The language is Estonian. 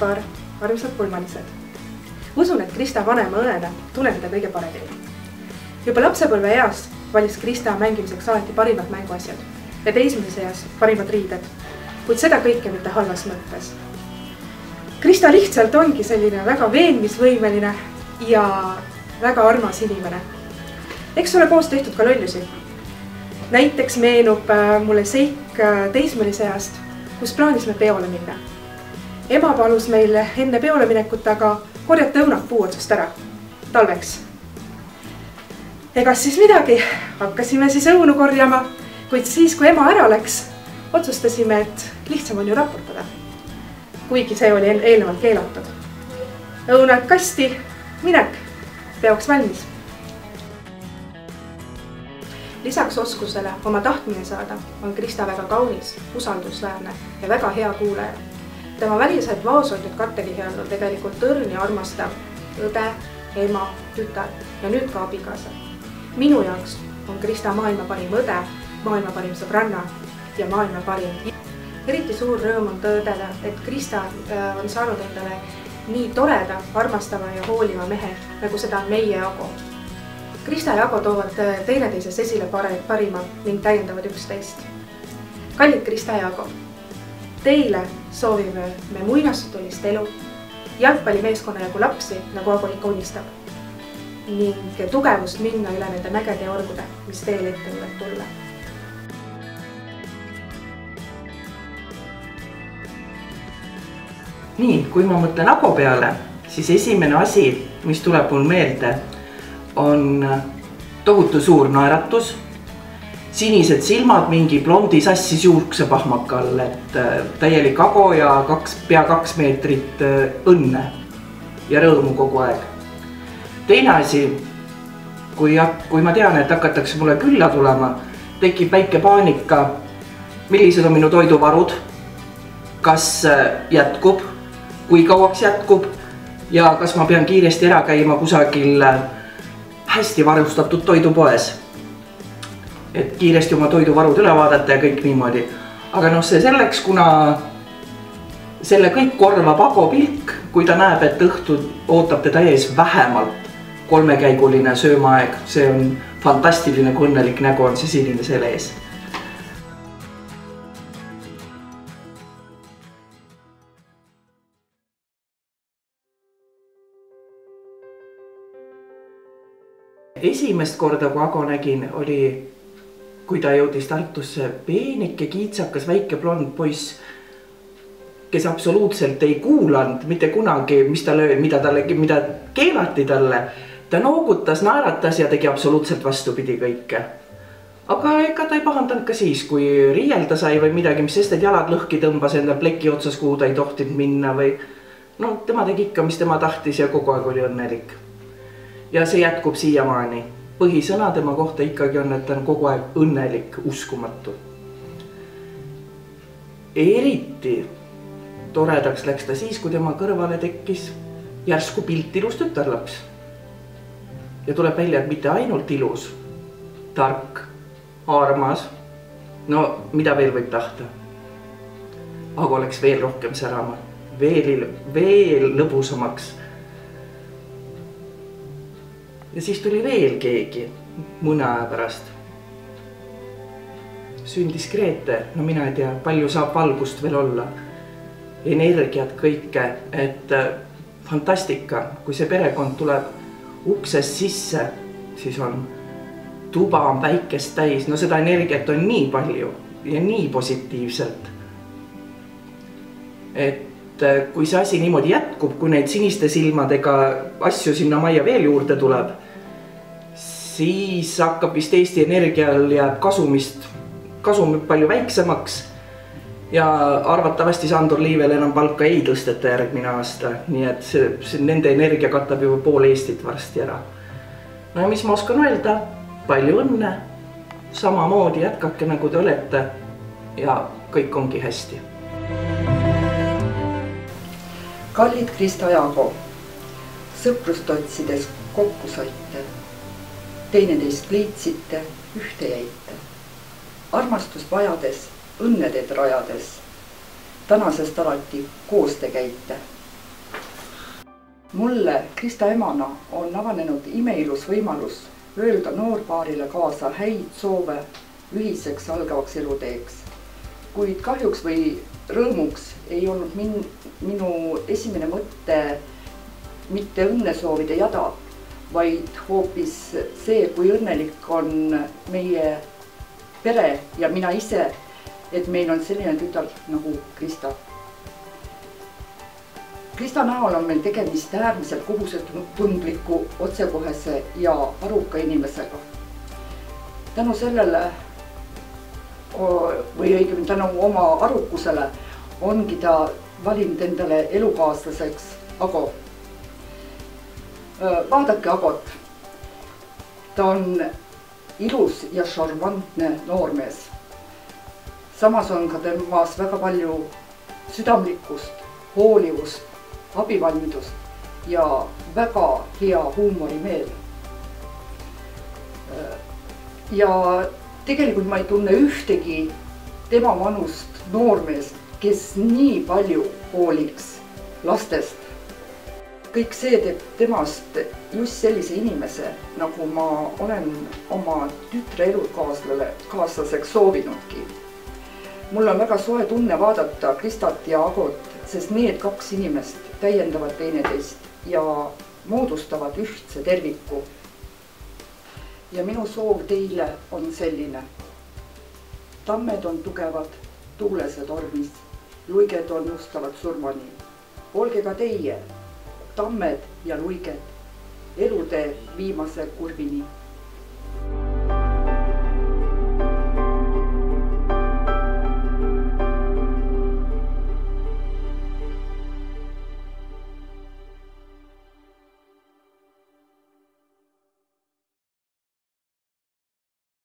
paar, armsad pulmalised. Usun, et Krista vanema õena tunnen teda kõige paremini. Juba lapsepõlve eas valis Krista mängimiseks alati parimad mänguasjad ja teismelise eas parimad riided, kuid seda kõike mitte halvas mõttes. Krista lihtsalt ongi selline väga veenmisvõimeline ja väga armas inimene. Eks ole koos tehtud ka lollusi. Näiteks meenub mulle seik teismelise east, kus plaanisime peole minna. Ema palus meil enne peole minekut aga korjata õunad puu otsast ära, talveks. Egas siis midagi, hakkasime siis õunu korjama, kuid siis, kui ema ära läks, otsustasime, et lihtsam on ju raportada. Kuigi see oli eelnevalt keelatud. Õunad kasti, minek, peoks valmis. Lisaks oskusele oma tahtmine saada on Krista väga kaunis, usaldusväärne ja väga hea kuulaja. Tema väliselt vaoshoidnud kattekihi all on tegelikult õrn ja armastav õde, ema, tütar ja nüüd ka abikaasa. Minu jaoks on Krista maailma parim õde, maailma parim sõbranna ja maailma parim. Eriti suur rõõm on tõdeda, et Krista on saanud endale nii toreda, armastava ja hooliva mehe, nagu seda on meie Ago. Krista ja Ago toovad teineteises esile parima ning täiendavad üksteist. Kallid Krista ja Ago, teile soovime me muinasjutulist elu, jalgpallimeeskonna jagu lapsi, nagu Ago ikka unistab, ning tugevust minna üle nende mägede ja orgude, mis teile ette võivad tulla. Nii, kui ma mõtlen Ago peale, siis esimene asi, mis tuleb mul meelde, on tohutu suur naeratus, sinised silmad mingi blondi sassis juuksepahmaka all, et täielik Ago ja pea 2 meetrit õnne ja rõõmu kogu aeg. Teine asi, kui ma tean, et hakatakse mulle külla tulema, tekib väike paanika, millised on minu toiduvarud, kas jätkub, kui kauaks jätkub ja kas ma pean kiiresti ära käima kusagil hästi varustatud toidupoes. Et kiiresti oma toiduvarud üle vaadata ja kõik niimoodi. Aga see selleks, kuna selle kõik korvab Ago pilk, kui ta näeb, et õhtu ootab teda ees vähemalt 3-käiguline söömaaeg. See on fantastiline, kui õnnelik nägu on siis inimesel ees. Esimest korda, kui Ago nägin, oli, kui ta jõudis Tartusse, peenike, kiitsakas, väike blond poiss, kes absoluutselt ei kuulanud mitte kunagi, mida keelati talle. Ta noogutas, naeratas ja tegi absoluutselt vastupidi kõike. Aga ega ta ei pahandanud ka siis, kui riielda sai või midagi, mis sest, et jalad lõhki tõmbas enda pleki otsas, kuhu ta ei tohtinud minna või tema tegi ikka, mis tema tahtis ja kogu aeg oli õnnelik. Ja see jätkub siiamaani. Põhisõna tema kohta ikkagi on, et ta on kogu aeg õnnelik, uskumatu. Eriti toredaks läks ta siis, kui tema kõrvale tekkis järsku pilt ilus tütarlaps. Ja tuleb välja, et mitte ainult ilus, tark, armas, mida veel võib tahta. Aga oleks veel rohkem särama, veel lõbusamaks. Ja siis tuli veel keegi mõne aja pärast. Sündis Grete, mina ei tea, palju saab valgust veel olla. Energiat kõike, et fantastika, kui see perekond tuleb uksest sisse, siis on tuba on päikest täis. Seda energiat on nii palju ja nii positiivselt. Et kui see asi niimoodi jätkub, kui neid siniste silmadega asju sinna majja veel juurde tuleb, siis hakkab vist Eesti Energial jääb kasum palju väiksemaks ja arvatavasti Sandor Liivel enam palka ei tõsteta järgmine aasta, nii et nende energia katab juba pool Eestit varsti ära. Ja mis ma oskan öelda, palju õnne, samamoodi jätkake nagu te olete ja kõik ongi hästi. Kallid Krista ja Ago, sõprust otsides kokku saite, teineteist liitsite, ühte jäite. Armastust vajades, õnneteed rajades, tänasest alati koos te käite. mulle Krista emana on avanenud imeilus võimalus öelda noorpaarile kaasa häid soove ühiseks algavaks eluteeks. Kuid kahjuks või rõõmuks ei olnud minu esimene mõte mitte õnnesoovide jada, vaid hoopis see, kui õnnelik on meie pere ja mina ise, et meil on selline tütar nagu Krista. Krista näol on meil tegemist äärmiselt kohusetundliku, otsekohese ja aruka inimesega. Tänu sellele või õigemini tänu oma arukusele ongi ta valinud endale elukaaslaseks Ago. Vaadake Agot. Ta on ilus ja šarmantne noormees. Samas on ka temas väga palju südamlikkust, hoolivust, abivalmidust ja väga hea huumorimeel. Ja tegelikult ma ei tunne ühtegi tema vanust noormeest, kes nii palju hooliks lastest. Kõik see teeb temast just sellise inimese, nagu ma olen oma tütre elukaaslaseks soovinudki. Mul on väga soe tunne vaadata Kristat ja Agot, sest need kaks inimest täiendavad teineteist ja moodustavad ühtse terviku. Ja minu soov teile on selline. Tammed on tugevad, tuules ja tormis, luiged on nõustavad surmani. Olge ka teie, tammed ja luiged, elutee viimase kurvini.